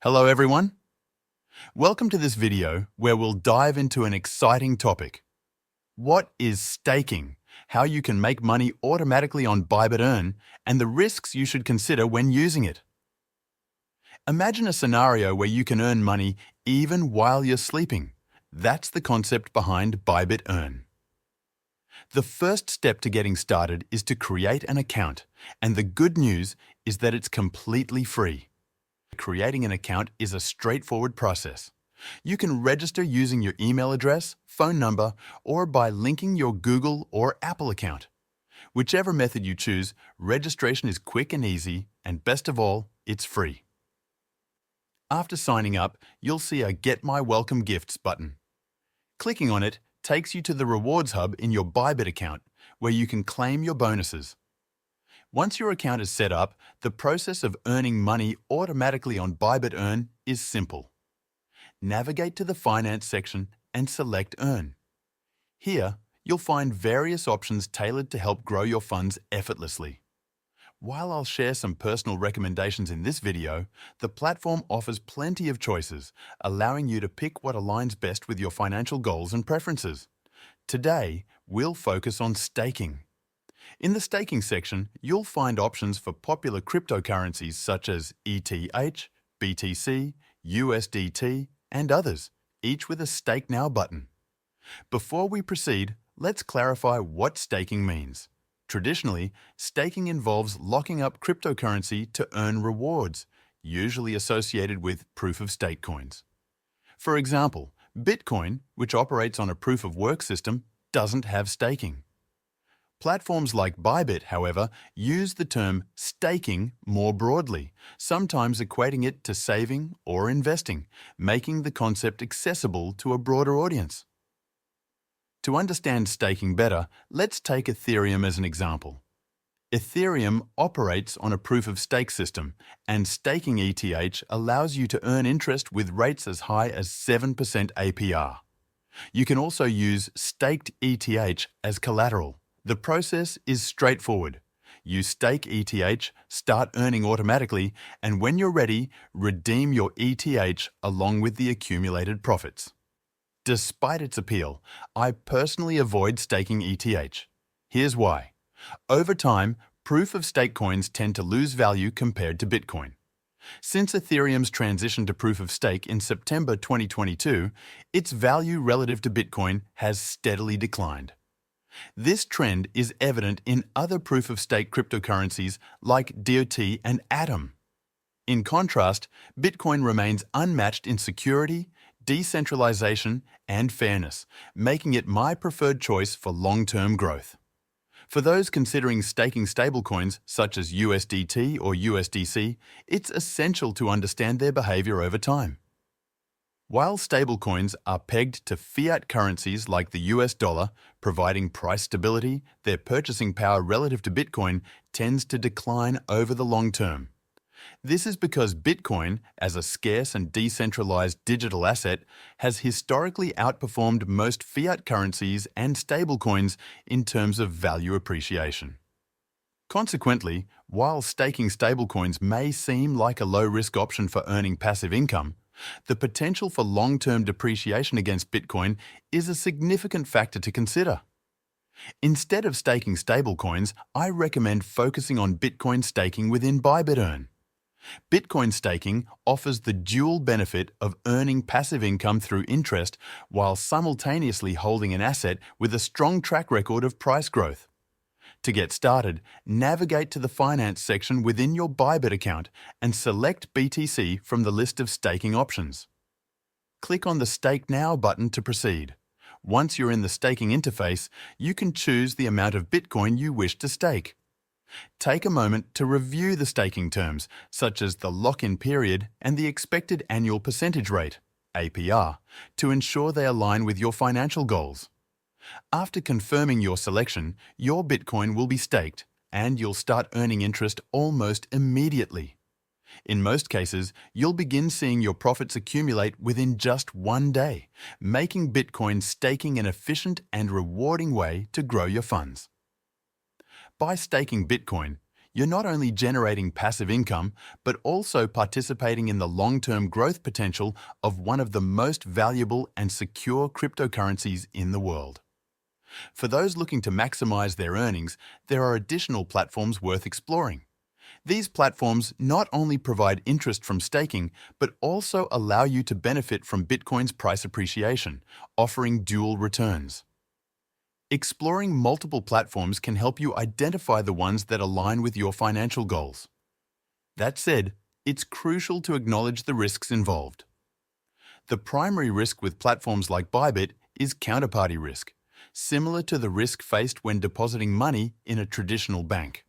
Hello everyone. Welcome to this video where we'll dive into an exciting topic. What is staking? How you can make money automatically on Bybit Earn, and the risks you should consider when using it. Imagine a scenario where you can earn money even while you're sleeping. That's the concept behind Bybit Earn. The first step to getting started is to create an account, and the good news is that it's completely free. Creating an account is a straightforward process. You can register using your email address, phone number, or by linking your Google or Apple account. Whichever method you choose, registration is quick and easy, and best of all, it's free. After signing up, you'll see a Get My Welcome Gifts button. Clicking on it takes you to the Rewards Hub in your Bybit account, where you can claim your bonuses. Once your account is set up, the process of earning money automatically on Bybit Earn is simple. Navigate to the Finance section and select Earn. Here, you'll find various options tailored to help grow your funds effortlessly. While I'll share some personal recommendations in this video, the platform offers plenty of choices, allowing you to pick what aligns best with your financial goals and preferences. Today, we'll focus on staking. In the staking section, you'll find options for popular cryptocurrencies such as ETH, BTC, USDT, and others, each with a Stake Now button. Before we proceed, let's clarify what staking means. Traditionally, staking involves locking up cryptocurrency to earn rewards, usually associated with proof-of-stake coins. For example, Bitcoin, which operates on a proof-of-work system, doesn't have staking. Platforms like Bybit, however, use the term staking more broadly, sometimes equating it to saving or investing, making the concept accessible to a broader audience. To understand staking better, let's take Ethereum as an example. Ethereum operates on a proof-of-stake system, and staking ETH allows you to earn interest with rates as high as 7% APR. You can also use staked ETH as collateral. The process is straightforward. You stake ETH, start earning automatically, and when you're ready, redeem your ETH along with the accumulated profits. Despite its appeal, I personally avoid staking ETH. Here's why. Over time, proof-of-stake coins tend to lose value compared to Bitcoin. Since Ethereum's transition to proof-of-stake in September 2022, its value relative to Bitcoin has steadily declined. This trend is evident in other proof-of-stake cryptocurrencies like DOT and Atom. In contrast, Bitcoin remains unmatched in security, decentralization, and fairness, making it my preferred choice for long-term growth. For those considering staking stablecoins such as USDT or USDC, it's essential to understand their behavior over time. While stablecoins are pegged to fiat currencies like the US dollar, providing price stability, their purchasing power relative to Bitcoin tends to decline over the long term. This is because Bitcoin, as a scarce and decentralized digital asset, has historically outperformed most fiat currencies and stablecoins in terms of value appreciation. Consequently, while staking stablecoins may seem like a low-risk option for earning passive income, the potential for long-term depreciation against Bitcoin is a significant factor to consider. Instead of staking stablecoins, I recommend focusing on Bitcoin staking within Bybit Earn. Bitcoin staking offers the dual benefit of earning passive income through interest while simultaneously holding an asset with a strong track record of price growth. To get started, navigate to the Finance section within your Bybit account and select BTC from the list of staking options. Click on the Stake Now button to proceed. Once you're in the staking interface, you can choose the amount of Bitcoin you wish to stake. Take a moment to review the staking terms, such as the lock-in period and the expected annual percentage rate, APR, to ensure they align with your financial goals. After confirming your selection, your Bitcoin will be staked, and you'll start earning interest almost immediately. In most cases, you'll begin seeing your profits accumulate within just one day, making Bitcoin staking an efficient and rewarding way to grow your funds. By staking Bitcoin, you're not only generating passive income, but also participating in the long-term growth potential of one of the most valuable and secure cryptocurrencies in the world. For those looking to maximize their earnings, there are additional platforms worth exploring. These platforms not only provide interest from staking, but also allow you to benefit from Bitcoin's price appreciation, offering dual returns. Exploring multiple platforms can help you identify the ones that align with your financial goals. That said, it's crucial to acknowledge the risks involved. The primary risk with platforms like Bybit is counterparty risk, similar to the risk faced when depositing money in a traditional bank.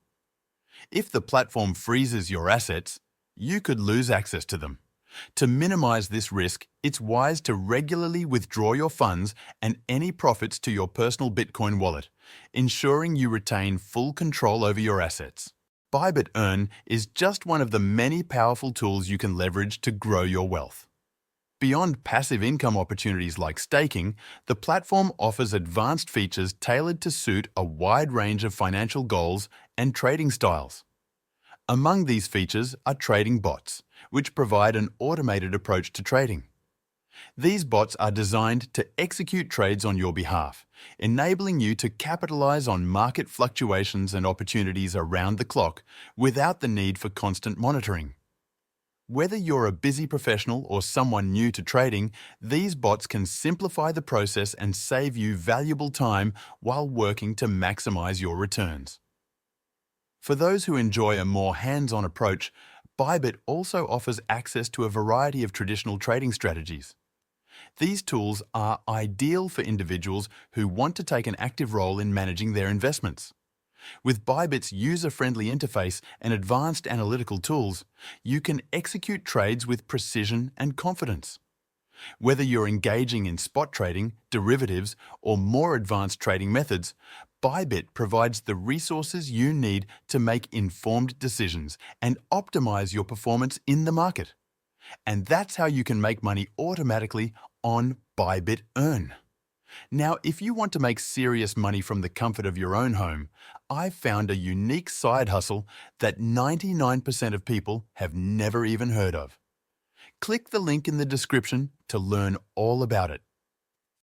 If the platform freezes your assets, you could lose access to them. To minimize this risk, it's wise to regularly withdraw your funds and any profits to your personal Bitcoin wallet, ensuring you retain full control over your assets. Bybit Earn is just one of the many powerful tools you can leverage to grow your wealth. Beyond passive income opportunities like staking, the platform offers advanced features tailored to suit a wide range of financial goals and trading styles. Among these features are trading bots, which provide an automated approach to trading. These bots are designed to execute trades on your behalf, enabling you to capitalize on market fluctuations and opportunities around the clock without the need for constant monitoring. Whether you're a busy professional or someone new to trading, these bots can simplify the process and save you valuable time while working to maximize your returns. For those who enjoy a more hands-on approach, Bybit also offers access to a variety of traditional trading strategies. These tools are ideal for individuals who want to take an active role in managing their investments. With Bybit's user-friendly interface and advanced analytical tools, you can execute trades with precision and confidence. Whether you're engaging in spot trading, derivatives, or more advanced trading methods, Bybit provides the resources you need to make informed decisions and optimize your performance in the market. And that's how you can make money automatically on Bybit Earn. Now, if you want to make serious money from the comfort of your own home, I've found a unique side hustle that 99% of people have never even heard of. Click the link in the description to learn all about it.